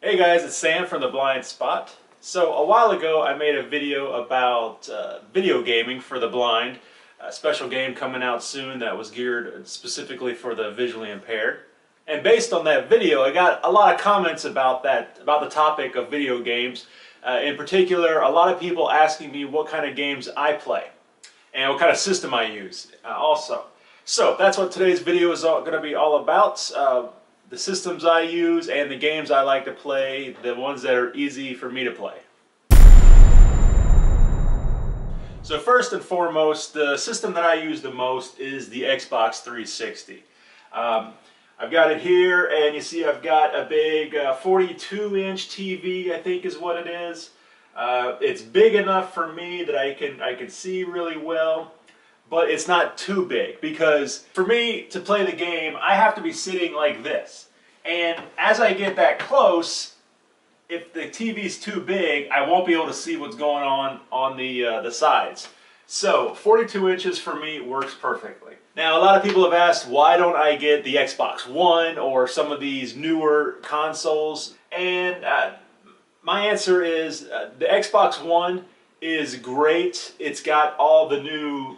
Hey guys, it's Sam from The Blind Spot. So a while ago I made a video about video gaming for the blind, a special game coming out soon that was geared specifically for the visually impaired. And based on that video, I got a lot of comments about the topic of video games. In particular, a lot of people asking me what kind of games I play and what kind of system I use also. So that's what today's video is going to be all about. The systems I use and the games I like to play, the ones that are easy for me to play. So first and foremost, the system that I use the most is the Xbox 360. I've got it here, and you see I've got a big 42-inch TV, I think is what it is. It's big enough for me that I can see really well, but it's not too big, because for me to play the game I have to be sitting like this, and as I get that close, if the TV's too big I won't be able to see what's going on the sides. So 42 inches for me works perfectly. Now a lot of people have asked, why don't I get the Xbox One or some of these newer consoles, and my answer is the Xbox One is great. It's got all the new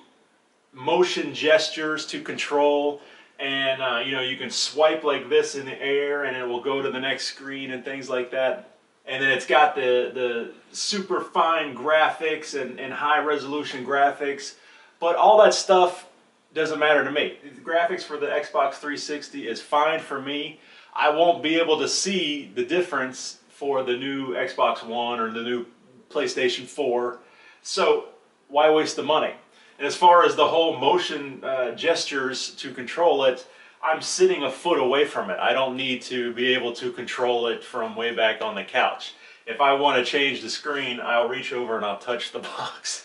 motion gestures to control, and you can swipe like this in the air and it will go to the next screen and things like that. And then it's got the super fine graphics and high resolution graphics, but all that stuff doesn't matter to me. The graphics for the Xbox 360 is fine for me. I won't be able to see the difference for the new Xbox One or the new PlayStation 4, so why waste the money? And as far as the whole motion gestures to control it, I'm sitting a foot away from it. I don't need to be able to control it from way back on the couch. If I want to change the screen, I'll reach over and I'll touch the box,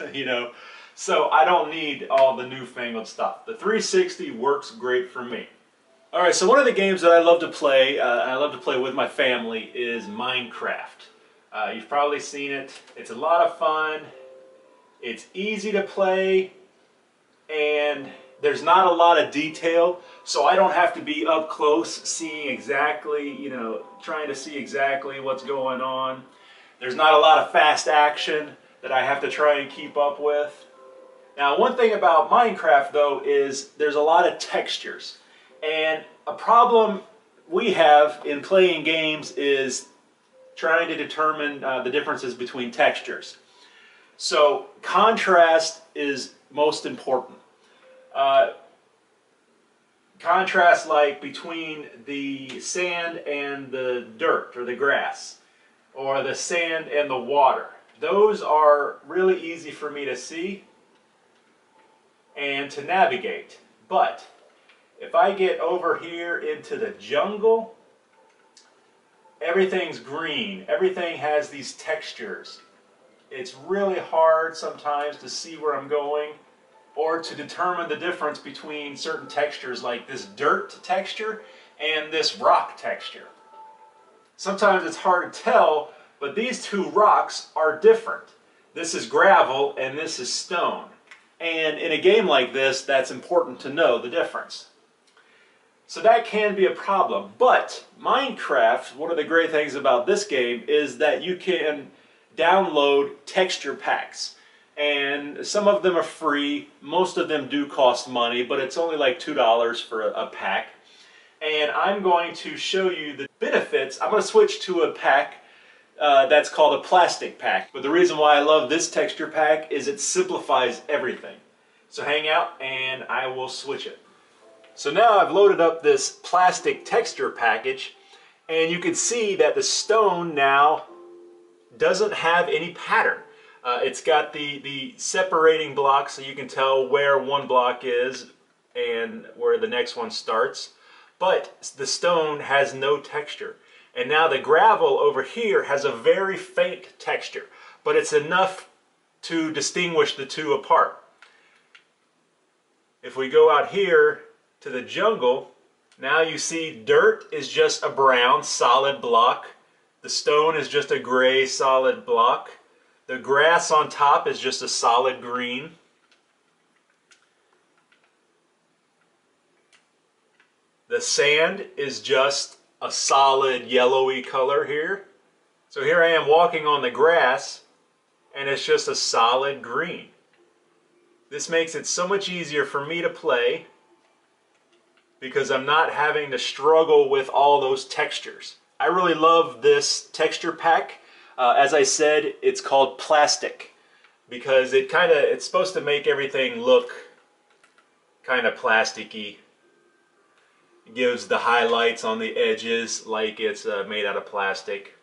So I don't need all the newfangled stuff. The 360 works great for me. Alright, so one of the games that I love to play, with my family, is Minecraft. You've probably seen it. It's a lot of fun. It's easy to play, and there's not a lot of detail, so I don't have to be up close seeing exactly, trying to see exactly what's going on. There's not a lot of fast action that I have to try and keep up with. Now, one thing about Minecraft, though, is there's a lot of textures, and a problem we have in playing games is trying to determine the differences between textures. So contrast is most important. Contrast like between the sand and the dirt or the grass, or the sand and the water. Those are really easy for me to see and to navigate. But if I get over here into the jungle, everything's green. Everything has these textures. It's really hard sometimes to see where I'm going, or to determine the difference between certain textures, like this dirt texture and this rock texture. Sometimes it's hard to tell, but these two rocks are different. This is gravel and this is stone. And in a game like this, that's important to know the difference. So that can be a problem. But Minecraft, one of the great things about this game is that you can download texture packs. And some of them are free, most of them do cost money, but it's only like $2 for a pack. And I'm going to show you the benefits. I'm going to switch to a pack that's called a plastic pack. But the reason why I love this texture pack is it simplifies everything. So hang out and I will switch it. So now I've loaded up this plastic texture package, and you can see that the stone now doesn't have any pattern. It's got the separating blocks, so you can tell where one block is and where the next one starts. But the stone has no texture. And now the gravel over here has a very faint texture, but it's enough to distinguish the two apart. If we go out here to the jungle, now you see dirt is just a brown solid block. The stone is just a gray solid block. The grass on top is just a solid green. The sand is just a solid yellowy color here. So here I am walking on the grass and it's just a solid green. This makes it so much easier for me to play because I'm not having to struggle with all those textures. I really love this texture pack. As I said, it's called plastic because it's supposed to make everything look kind of plasticky. It gives the highlights on the edges like it's made out of plastic.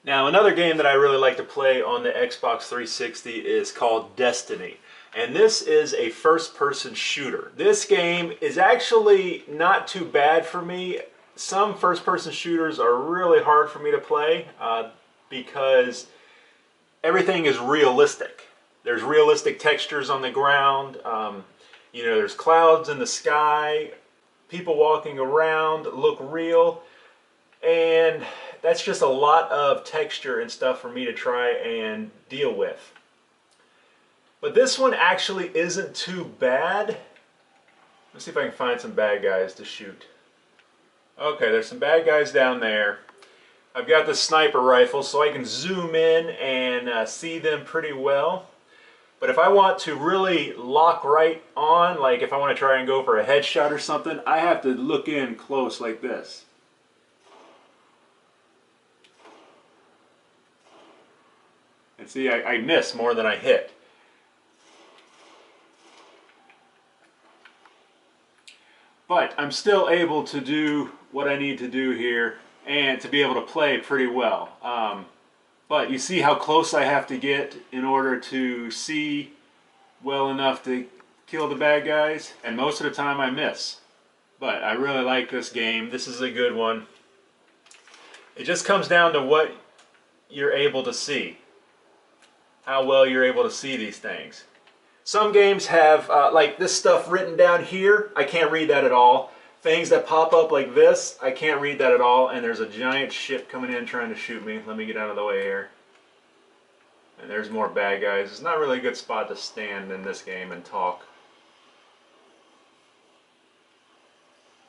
Now, another game that I really like to play on the Xbox 360 is called Destiny. And this is a first-person shooter. This game is actually not too bad for me. Some first-person shooters are really hard for me to play because everything is realistic. There's realistic textures on the ground. You know, there's clouds in the sky. People walking around look real. And that's just a lot of texture and stuff for me to try and deal with. But this one actually isn't too bad. Let's see if I can find some bad guys to shoot. Okay, there's some bad guys down there. I've got the sniper rifle so I can zoom in and see them pretty well. But if I want to really lock right on, like if I want to try and go for a headshot or something, I have to look in close like this. And see, I miss more than I hit. But I'm still able to do what I need to do here and to be able to play pretty well. But you see how close I have to get in order to see well enough to kill the bad guys? And most of the time I miss. But I really like this game. This is a good one. It just comes down to what you're able to see. How well you're able to see these things. Some games have, like this stuff written down here, I can't read that at all. Things that pop up like this, I can't read that at all. And there's a giant ship coming in trying to shoot me. Let me get out of the way here. And there's more bad guys. It's not really a good spot to stand in this game and talk.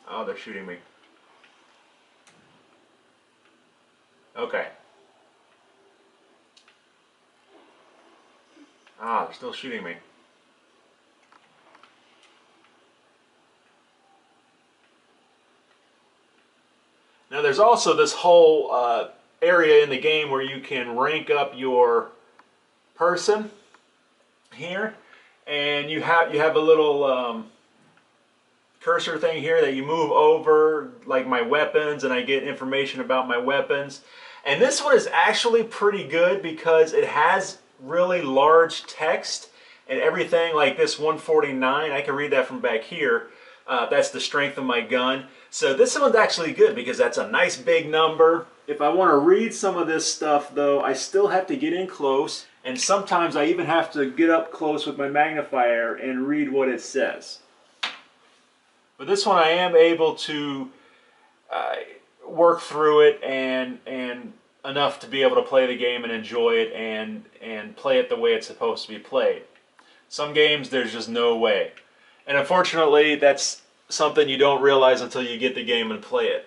Oh, they're shooting me. Okay. Ah, they're still shooting me. Now there's also this whole area in the game where you can rank up your person here, and you have a little cursor thing here that you move over, like my weapons, and I get information about my weapons. And this one is actually pretty good because it has really large text and everything, like this 149, I can read that from back here. That's the strength of my gun. So this one's actually good because that's a nice big number. If I want to read some of this stuff though, I still have to get in close, and sometimes I even have to get up close with my magnifier and read what it says. But this one I am able to work through it and enough to be able to play the game and enjoy it and play it the way it's supposed to be played. Some games there's just no way. And unfortunately that's something you don't realize until you get the game and play it.